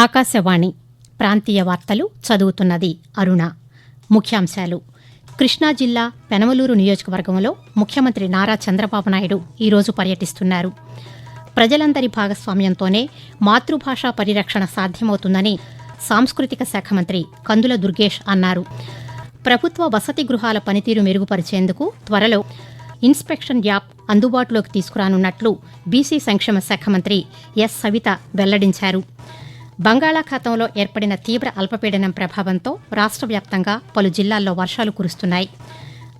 ఆకాశవాణి ప్రాంతీయ వార్తలు చదువుతున్నది అరుణ. ముఖ్యాంశాలు. కృష్ణా జిల్లా పెనమలూరు నియోజకవర్గంలో ముఖ్యమంత్రి నారా చంద్రబాబు నాయుడు ఈరోజు పర్యటిస్తున్నారు. ప్రజలందరి భాగస్వామ్యంతోనే మాతృభాషా పరిరక్షణ సాధ్యమవుతుందని సాంస్కృతిక శాఖ మంత్రి కందుల దుర్గేష్ అన్నారు. ప్రభుత్వ వసతి గృహాల పనితీరు మెరుగుపరిచేందుకు త్వరలో ఇన్స్పెక్షన్ యాప్ అందుబాటులోకి తీసుకురానున్నట్లు బీసీ సంక్షేమ శాఖ మంత్రి ఎస్ సవిత వెల్లడించారు. బంగాళాఖాతంలో ఏర్పడిన తీవ్ర అల్పపీడనం ప్రభావంతో రాష్ట్ర వ్యాప్తంగా పలు జిల్లాల్లో వర్షాలు కురుస్తున్నాయి.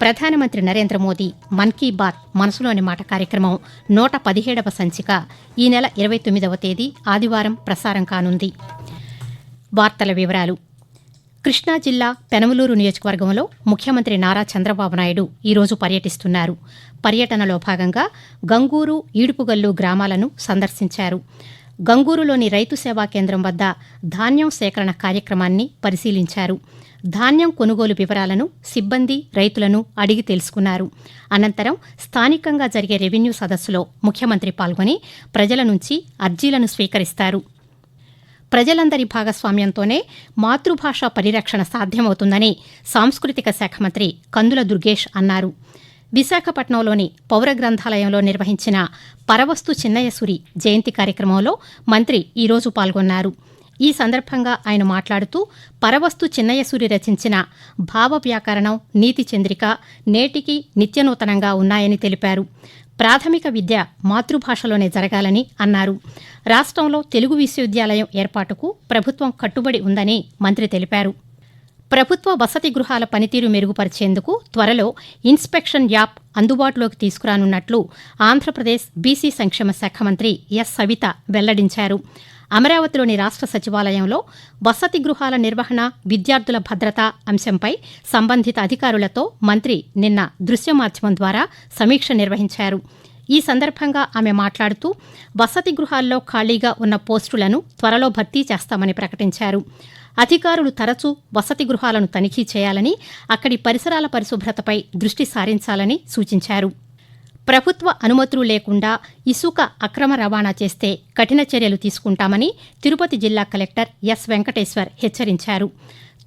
ప్రధానమంత్రి నరేంద్ర మోదీ మన్ కీ బాత్ మనసులోని మాట కార్యక్రమం 117వ సంచిక ఈ నెల 29వ తేదీ ఆదివారం ప్రసారం కానుంది. వార్తల వివరాలు. కృష్ణా జిల్లా పెనమలూరు నియోజకవర్గంలో ముఖ్యమంత్రి నారా చంద్రబాబు నాయుడు ఈరోజు పర్యటిస్తున్నారు. పర్యటనలో భాగంగా గంగూరు, ఈడుపుగల్లు గ్రామాలను సందర్శించారు. గంగూరులోని రైతు సేవా కేంద్రం వద్ద ధాన్యం సేకరణ కార్యక్రమాన్ని పరిశీలించారు. ధాన్యం కొనుగోలు వివరాలను సిబ్బంది, రైతులను అడిగి తెలుసుకున్నారు. అనంతరం స్థానికంగా జరిగే రెవెన్యూ సదస్సులో ముఖ్యమంత్రి పాల్గొని ప్రజల నుంచి అర్జీలను స్వీకరిస్తారు. ప్రజలందరి భాగస్వామ్యంతోనే మాతృభాషా పరిరక్షణ సాధ్యమవుతుందని సాంస్కృతిక శాఖ మంత్రి కందుల దుర్గేష్ అన్నారు. విశాఖపట్నంలోని పౌర గ్రంథాలయంలో నిర్వహించిన పరవస్తు చిన్నయసూరి జయంతి కార్యక్రమంలో మంత్రి ఈరోజు పాల్గొన్నారు. ఈ సందర్భంగా ఆయన మాట్లాడుతూ పరవస్తు చిన్నయసూరి రచించిన భావ వ్యాకరణం, నీతి చంద్రిక నేటికి నిత్యనూతనంగా ఉన్నాయని తెలిపారు. ప్రాథమిక విద్య మాతృభాషలోనే జరగాలని అన్నారు. రాష్ట్రంలో తెలుగు విశ్వవిద్యాలయం ఏర్పాటుకు ప్రభుత్వం కట్టుబడి ఉందని మంత్రి తెలిపారు. ప్రభుత్వ వసతి గృహాల పనితీరు మెరుగుపరిచేందుకు త్వరలో ఇన్స్పెక్షన్ యాప్ అందుబాటులోకి తీసుకురానున్నట్లు ఆంధ్రప్రదేశ్ బీసీ సంక్షేమ శాఖ మంత్రి ఎస్ సవిత వెల్లడించారు. అమరావతిలోని రాష్ట్ర సచివాలయంలో వసతి గృహాల నిర్వహణ, విద్యార్థుల భద్రత అంశంపై సంబంధిత అధికారులతో మంత్రి నిన్న దృశ్య మాధ్యమం ద్వారా సమీక్ష నిర్వహించారు. ఈ సందర్భంగా ఆమె మాట్లాడుతూ వసతి గృహాల్లో ఖాళీగా ఉన్న పోస్టులను త్వరలో భర్తీ చేస్తామని ప్రకటించారు. అధికారులు తరచూ వసతి గృహాలను తనిఖీ చేయాలని, అక్కడి పరిసరాల పరిశుభ్రతపై దృష్టి సారించాలని సూచించారు. ప్రభుత్వ అనుమతులు లేకుండా ఇసుక అక్రమ రవాణా చేస్తే కఠిన చర్యలు తీసుకుంటామని తిరుపతి జిల్లా కలెక్టర్ ఎస్ వెంకటేశ్వర్ హెచ్చరించారు.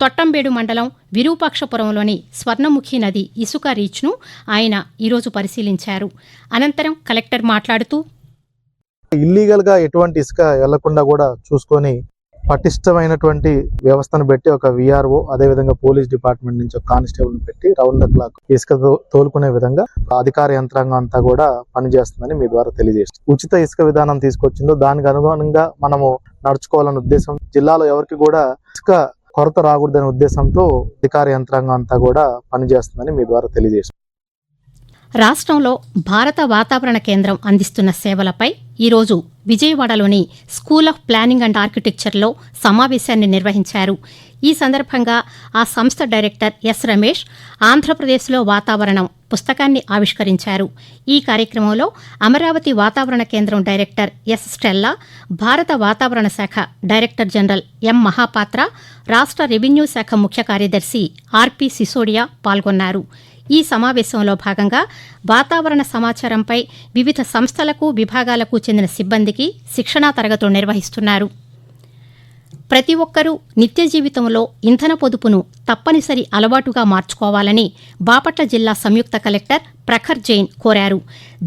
తొట్టంబేడు మండలం విరూపాక్షపురంలోని స్వర్ణముఖి నది ఇసుక రీచ్ను ఆయన ఈరోజు పరిశీలించారు. అనంతరం కలెక్టర్ మాట్లాడుతూ ఇల్లీగల్ గా ఎటువంటి ఇసుక వెళ్లకుండా కూడా చూసుకొని పటిష్టమైనటువంటి వ్యవస్థను పెట్టి ఒక విఆర్ఓ, అదేవిధంగా పోలీస్ డిపార్ట్మెంట్ నుంచి ఒక కానిస్టేబుల్ పెట్టి రౌండ్ ద క్లాక్ ఇసుక తోలుకునే విధంగా అధికార యంత్రాంగం అంతా కూడా పనిచేస్తుందని మీ ద్వారా తెలియజేస్తుంది. ఉచిత ఇసుక విధానం తీసుకొచ్చిందో దానికి అనుగుణంగా మనము నడుచుకోవాలనే ఉద్దేశం, జిల్లాలో ఎవరికి కూడా ఇసుక కొరత రాకూడదనే ఉద్దేశంతో అధికార యంత్రాంగం అంతా కూడా పనిచేస్తుందని మీ ద్వారా తెలియజేస్తుంది. రాష్ట్రంలో భారత వాతావరణ కేంద్రం అందిస్తున్న సేవలపై ఈరోజు విజయవాడలోని స్కూల్ ఆఫ్ ప్లానింగ్ అండ్ ఆర్కిటెక్చర్లో సమావేశాన్ని నిర్వహించారు. ఈ సందర్భంగా ఆ సంస్థ డైరెక్టర్ ఎస్ రమేష్ ఆంధ్రప్రదేశ్లో వాతావరణం పుస్తకాన్ని ఆవిష్కరించారు. ఈ కార్యక్రమంలో అమరావతి వాతావరణ కేంద్రం డైరెక్టర్ ఎస్ స్టెల్లా, భారత వాతావరణ శాఖ డైరెక్టర్ జనరల్ ఎం మహాపాత్ర, రాష్ట్ర రెవెన్యూ శాఖ ముఖ్య కార్యదర్శి ఆర్పి సిసోడియా పాల్గొన్నారు. ఈ సమావేశంలో భాగంగా వాతావరణ సమాచారంపై వివిధ సంస్థలకు, విభాగాలకు చెందిన సిబ్బందికి శిక్షణా తరగతులు నిర్వహిస్తున్నారు. ప్రతి ఒక్కరూ నిత్య జీవితంలో ఇంధన పొదుపును తప్పనిసరి అలవాటుగా మార్చుకోవాలని బాపట్ల జిల్లా సంయుక్త కలెక్టర్ ప్రఖర్ జైన్ కోరారు.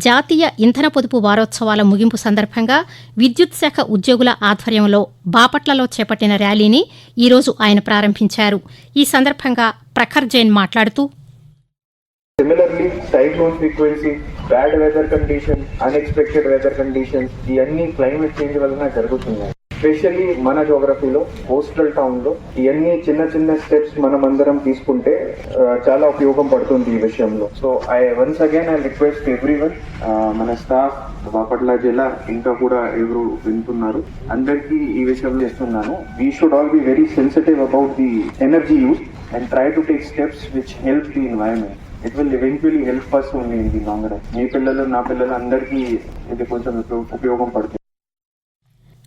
జాతీయ ఇంధన పొదుపు వారోత్సవాల ముగింపు సందర్భంగా విద్యుత్ శాఖ ఉద్యోగుల ఆధ్వర్యంలో బాపట్లలో చేపట్టిన ర్యాలీని ఈరోజు ఆయన ప్రారంభించారు. ఈ సందర్భంగా ప్రఖర్ జైన్ మాట్లాడుతూ Similarly, cyclone frequency, bad weather conditions, unexpected weather conditions, ఇవన్నీ క్లైమేట్ చేంజ్ వలన జరుగుతున్నాయి. స్పెషల్లీ మన జోగ్రఫీలో, కోస్టల్ టౌన్ లో ఇవన్నీ చిన్న చిన్న స్టెప్స్ మనం అందరం తీసుకుంటే చాలా ఉపయోగం పడుతుంది ఈ విషయంలో. So once again I request everyone, మన స్టాఫ్, బాపట్ల జిల్లా ఇంకా కూడా ఎవరు వింటున్నారు, అందరికీ ఈ విషయం చేస్తున్నాను. We should all be very sensitive about the energy use and try to take steps which help the environment. It will eventually help us only in the long run. మీ పిల్లలు, నా పిల్లలు అందరికీ ఇది కొంచెం ఉపయోగం పడుతుంది.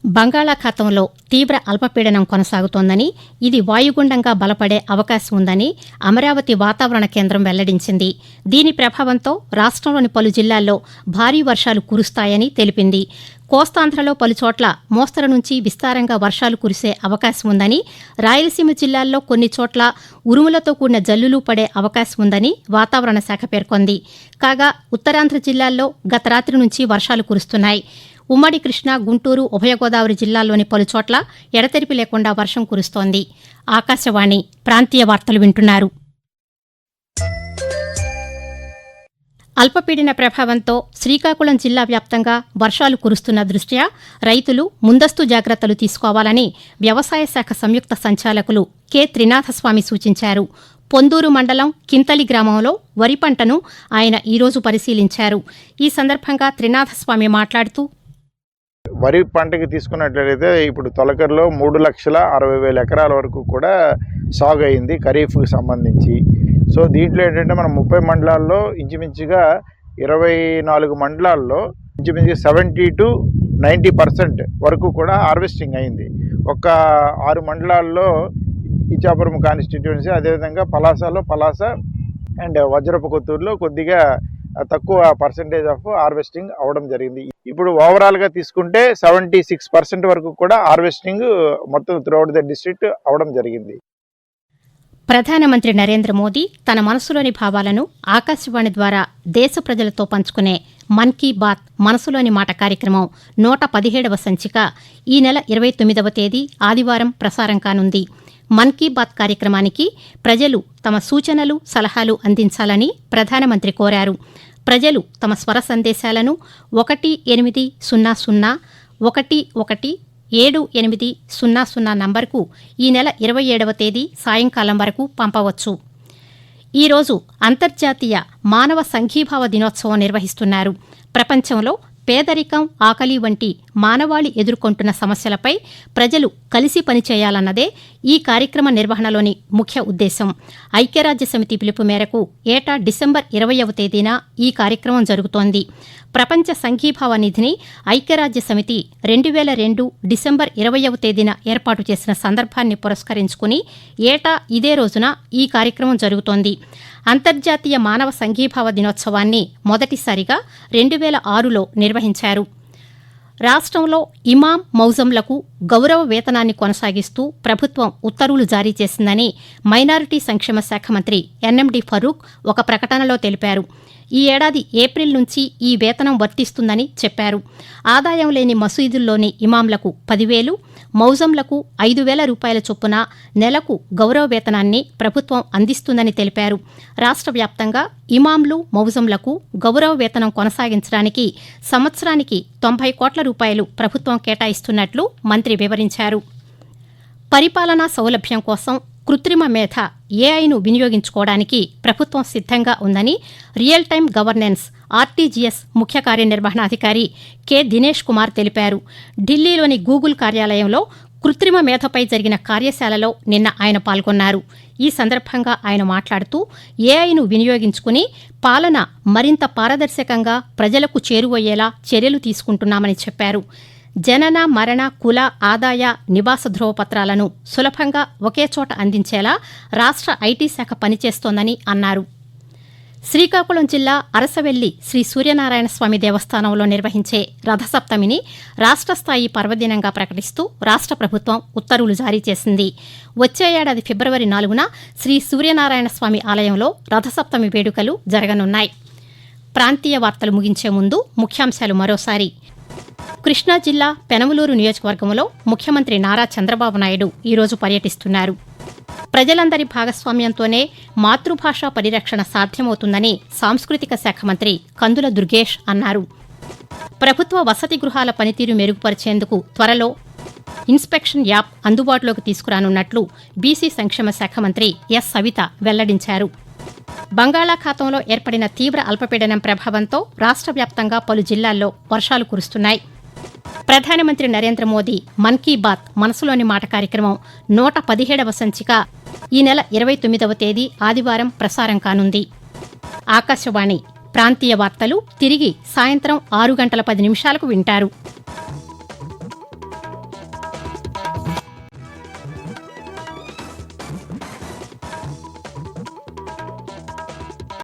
బంగాళాఖాతంలో తీవ్ర అల్పపీడనం కొనసాగుతోందని, ఇది వాయుగుండంగా బలపడే అవకాశం ఉందని అమరావతి వాతావరణ కేంద్రం వెల్లడించింది. దీని ప్రభావంతో రాష్ట్రంలోని పలు జిల్లాల్లో భారీ వర్షాలు కురుస్తాయని తెలిపింది. కోస్తాంధ్రలో పలుచోట్ల మోస్తరు నుంచి విస్తారంగా వర్షాలు కురిసే అవకాశం ఉందని, రాయలసీమ జిల్లాల్లో కొన్ని చోట్ల ఉరుములతో కూడిన జల్లులు పడే అవకాశం ఉందని వాతావరణ శాఖ పేర్కొంది. కాగా ఉత్తరాంధ్ర జిల్లాల్లో గత రాత్రి నుంచి వర్షాలు కురుస్తున్నాయి. ఉమ్మడి కృష్ణా, గుంటూరు, ఉభయ గోదావరి జిల్లాల్లోని పలుచోట్ల ఎడతెరిపి లేకుండా వర్షం కురుస్తోంది. ఆకాశవాణి ప్రాంతీయ వార్తలు వింటున్నారు. అల్పపీడన ప్రభావంతో శ్రీకాకుళం జిల్లా వ్యాప్తంగా వర్షాలు కురుస్తున్న దృష్ట్యా రైతులు ముందస్తు జాగ్రత్తలు తీసుకోవాలని వ్యవసాయ శాఖ సంయుక్త సంచాలకులు కె. త్రినాథస్వామి సూచించారు. పొందూరు మండలం కింతలి గ్రామంలో వరి పంటను ఆయన ఈరోజు పరిశీలించారు. ఈ సందర్భంగా త్రినాథస్వామి మాట్లాడుతూ, వరి పంటకి తీసుకున్నట్లయితే ఇప్పుడు తొలకరిలో 3,60,000 ఎకరాల వరకు కూడా సాగు అయింది ఖరీఫ్కి సంబంధించి. సో దీంట్లో ఏంటంటే మనం 30 మండలాల్లో ఇంచుమించుగా 24 మండలాల్లో ఇంచుమించుగా 70 to 90% వరకు కూడా హార్వెస్టింగ్ అయింది. ఒక 6 మండలాల్లో ఇచ్చాపురం కాన్స్టిట్యుయెన్సీ, అదేవిధంగా పలాస అండ్ వజ్రపు కొత్తూరులో కొద్దిగా తక్కువ పర్సెంటేజ్ ఆఫ్ హార్వెస్టింగ్ అవడం జరిగింది. ఇప్పుడు ఓవరాల్గా తీసుకుంటే 76% వరకు కూడా హార్వెస్టింగ్ మొత్తం త్రూఅవుట్ ద డిస్ట్రిక్ట్ అవడం జరిగింది. ప్రధానమంత్రి నరేంద్ర మోదీ తన మనసులోని భావాలను ఆకాశవాణి ద్వారా దేశ ప్రజలతో పంచుకునే మన్ కీ బాత్ మనసులోని మాట కార్యక్రమం 117వ సంచిక ఈ నెల 29వ తేదీ ఆదివారం ప్రసారం కానుంది. మన్ కీ బాత్ కార్యక్రమానికి ప్రజలు తమ సూచనలు, సలహాలు అందించాలని ప్రధానమంత్రి కోరారు. ప్రజలు తమ స్వర సందేశాలను 180117800 నంబర్కు ఈ నెల 27వ తేదీ సాయంకాలం వరకు పంపవచ్చు. ఈరోజు అంతర్జాతీయ మానవ సంఘీభావ దినోత్సవం నిర్వహిస్తున్నారు. ప్రపంచంలో పేదరికం, ఆకలి వంటి మానవాళి ఎదుర్కొంటున్న సమస్యలపై ప్రజలు కలిసి పనిచేయాలన్నదే ఈ కార్యక్రమ నిర్వహణలోని ముఖ్య ఉద్దేశం. ఐక్యరాజ్యసమితి పిలుపు మేరకు ఏటా డిసెంబర్ 20వ తేదీన ఈ కార్యక్రమం జరుగుతోంది. ప్రపంచ సంఘీభావ నిధిని ఐక్యరాజ్యసమితి 2002 డిసెంబర్ 20వ తేదీన ఏర్పాటు చేసిన సందర్భాన్ని పురస్కరించుకుని ఏటా ఇదే రోజున ఈ కార్యక్రమం జరుగుతోంది. అంతర్జాతీయ మానవ సంఘీభావ దినోత్సవాన్ని మొదటిసారిగా 2006లో నిర్వహించారు. రాష్ట్రంలో ఇమాం, మౌజంలకు గౌరవ వేతనాన్ని కొనసాగిస్తూ ప్రభుత్వం ఉత్తర్వులు జారీ చేసిందని మైనారిటీ సంక్షేమ శాఖ మంత్రి ఎన్ఎండి ఫరూక్ ఒక ప్రకటనలో తెలిపారు. ఈ ఏడాది ఏప్రిల్ నుంచి ఈ వేతనం వర్తిస్తుందని చెప్పారు. ఆదాయం లేని మసీదుల్లోని ఇమాంలకు 10,000, మౌజంలకు 5,000 రూపాయల చొప్పున నెలకు గౌరవ వేతనాన్ని ప్రభుత్వం అందిస్తుందని తెలిపారు. రాష్ట్ర వ్యాప్తంగా ఇమాంలు, మౌజంలకు గౌరవ వేతనం కొనసాగించడానికి సంవత్సరానికి 90 కోట్ల రూపాయలు ప్రభుత్వం కేటాయిస్తున్నట్లు మంత్రి వివరించారు. పరిపాలనా సౌలభ్యం కోసం కృత్రిమ మేధ ఏఐను వినియోగించుకోవడానికి ప్రభుత్వం సిద్ధంగా ఉందని రియల్ టైమ్ గవర్నెన్స్ ఆర్టీజీఎస్ ముఖ్య కార్యనిర్వహణాధికారి కె. దినేష్ కుమార్ తెలిపారు. ఢిల్లీలోని గూగుల్ కార్యాలయంలో కృత్రిమ మేధపై జరిగిన కార్యశాలలో నిన్న ఆయన పాల్గొన్నారు. ఈ సందర్భంగా ఆయన మాట్లాడుతూ ఏఐను వినియోగించుకుని పాలన మరింత పారదర్శకంగా ప్రజలకు చేరువయ్యేలా చర్యలు తీసుకుంటున్నామని చెప్పారు. జనన, మరణ, కుల, ఆదాయ, నివాస ధ్రువపత్రాలను సులభంగా ఒకే చోట అందించేలా రాష్ట్ర ఐటీ శాఖ పనిచేస్తోందని అన్నారు. శ్రీకాకుళం జిల్లా అరసవెల్లి శ్రీ సూర్యనారాయణ స్వామి దేవస్థానంలో నిర్వహించే రథసప్తమిని రాష్ట్ర స్థాయి పర్వదినంగా ప్రకటిస్తూ రాష్ట్ర ప్రభుత్వం ఉత్తర్వులు జారీ చేసింది. వచ్చే ఏడాది ఫిబ్రవరి 4న శ్రీ సూర్యనారాయణ స్వామి ఆలయంలో రథసప్తమి వేడుకలు జరగనున్నాయి. ప్రాంతీయ వార్తలు ముగించే ముందు ముఖ్యాంశాలు మరోసారి. కృష్ణా జిల్లా పెనమలూరు నియోజకవర్గంలో ముఖ్యమంత్రి నారా చంద్రబాబు నాయుడు ఈరోజు పర్యటిస్తున్నారు. ప్రజలందరి భాగస్వామ్యంతోనే మాతృభాషా పరిరక్షణ సాధ్యమవుతుందని సాంస్కృతిక శాఖ మంత్రి కందుల దుర్గేష్ అన్నారు. ప్రభుత్వ వసతి గృహాల పనితీరు మెరుగుపరిచేందుకు త్వరలో ఇన్స్పెక్షన్ యాప్ అందుబాటులోకి తీసుకురానున్నట్లు బీసీ సంక్షేమ శాఖ మంత్రి ఎస్. సవిత వెల్లడించారు. బంగాళాఖాతంలో ఏర్పడిన తీవ్ర అల్పపీడనం ప్రభావంతో రాష్ట్ర వ్యాప్తంగా పలు జిల్లాల్లో వర్షాలు కురుస్తున్నాయి. ప్రధానమంత్రి నరేంద్ర మోదీ మన్ కీ బాత్ మనసులోని మాట కార్యక్రమం 117వ సంచిక ఈ నెల 29వ తేదీ ఆదివారం ప్రసారం కానుంది. ఆకాశవాణి ప్రాంతీయ వార్తలు తిరిగి సాయంత్రం 6 గంటల 10 నిమిషాలకు వింటారు.